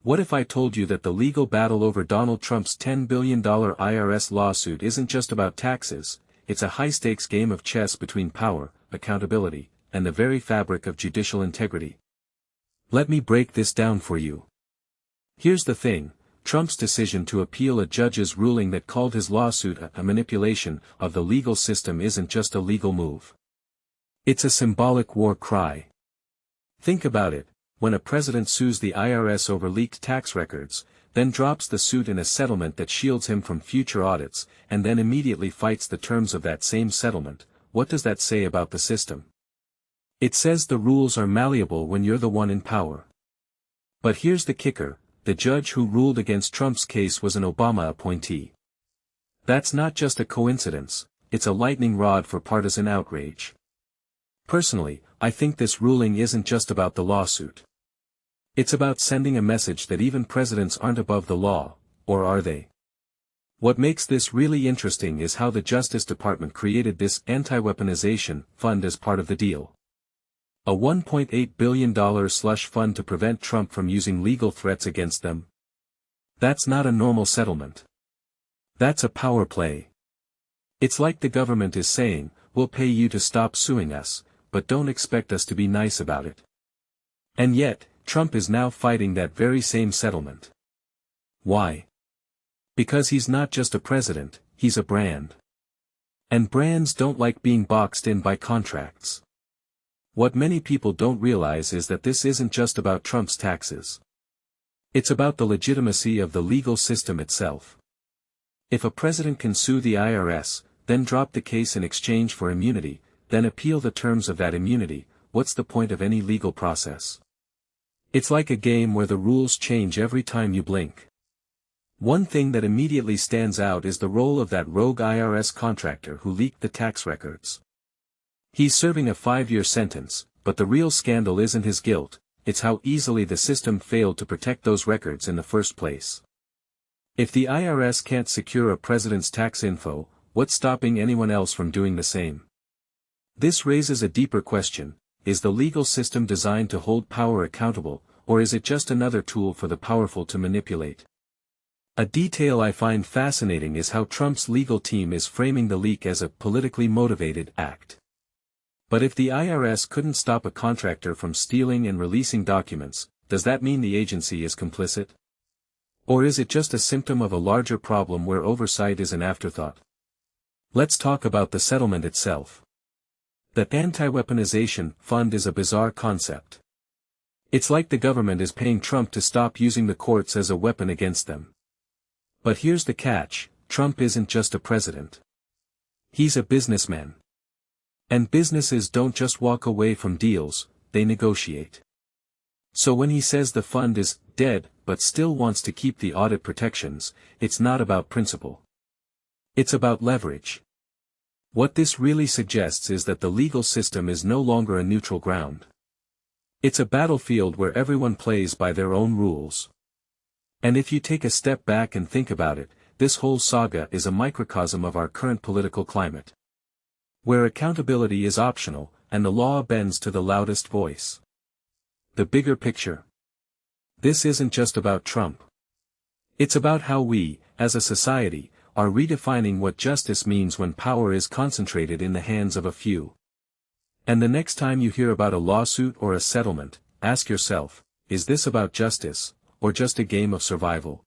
What if I told you that the legal battle over Donald Trump's $10 billion IRS lawsuit isn't just about taxes, it's a high-stakes game of chess between power, accountability, and the very fabric of judicial integrity? Let me break this down for you. Here's the thing, Trump's decision to appeal a judge's ruling that called his lawsuit a manipulation of the legal system isn't just a legal move. It's a symbolic war cry. Think about it. When a president sues the IRS over leaked tax records, then drops the suit in a settlement that shields him from future audits, and then immediately fights the terms of that same settlement, what does that say about the system? It says the rules are malleable when you're the one in power. But here's the kicker, the judge who ruled against Trump's case was an Obama appointee. That's not just a coincidence, it's a lightning rod for partisan outrage. Personally, I think this ruling isn't just about the lawsuit. It's about sending a message that even presidents aren't above the law, or are they? What makes this really interesting is how the Justice Department created this anti-weaponization fund as part of the deal. A $1.8 billion slush fund to prevent Trump from using legal threats against them. That's not a normal settlement. That's a power play. It's like the government is saying, we'll pay you to stop suing us, but don't expect us to be nice about it. And yet, Trump is now fighting that very same settlement. Why? Because he's not just a president, he's a brand. And brands don't like being boxed in by contracts. What many people don't realize is that this isn't just about Trump's taxes. It's about the legitimacy of the legal system itself. If a president can sue the IRS, then drop the case in exchange for immunity, then appeal the terms of that immunity, what's the point of any legal process? It's like a game where the rules change every time you blink. One thing that immediately stands out is the role of that rogue IRS contractor who leaked the tax records. He's serving a 5-year sentence, but the real scandal isn't his guilt, it's how easily the system failed to protect those records in the first place. If the IRS can't secure a president's tax info, what's stopping anyone else from doing the same? This raises a deeper question, is the legal system designed to hold power accountable, or is it just another tool for the powerful to manipulate? A detail I find fascinating is how Trump's legal team is framing the leak as a politically motivated act. But if the IRS couldn't stop a contractor from stealing and releasing documents, does that mean the agency is complicit? Or is it just a symptom of a larger problem where oversight is an afterthought? Let's talk about the settlement itself. The anti-weaponization fund is a bizarre concept. It's like the government is paying Trump to stop using the courts as a weapon against them. But here's the catch, Trump isn't just a president. He's a businessman. And businesses don't just walk away from deals, they negotiate. So when he says the fund is dead, but still wants to keep the audit protections, it's not about principle. It's about leverage. What this really suggests is that the legal system is no longer a neutral ground. It's a battlefield where everyone plays by their own rules. And if you take a step back and think about it, this whole saga is a microcosm of our current political climate. Where accountability is optional, and the law bends to the loudest voice. The bigger picture. This isn't just about Trump. It's about how we, as a society, are redefining what justice means when power is concentrated in the hands of a few. And the next time you hear about a lawsuit or a settlement, ask yourself, is this about justice, or just a game of survival?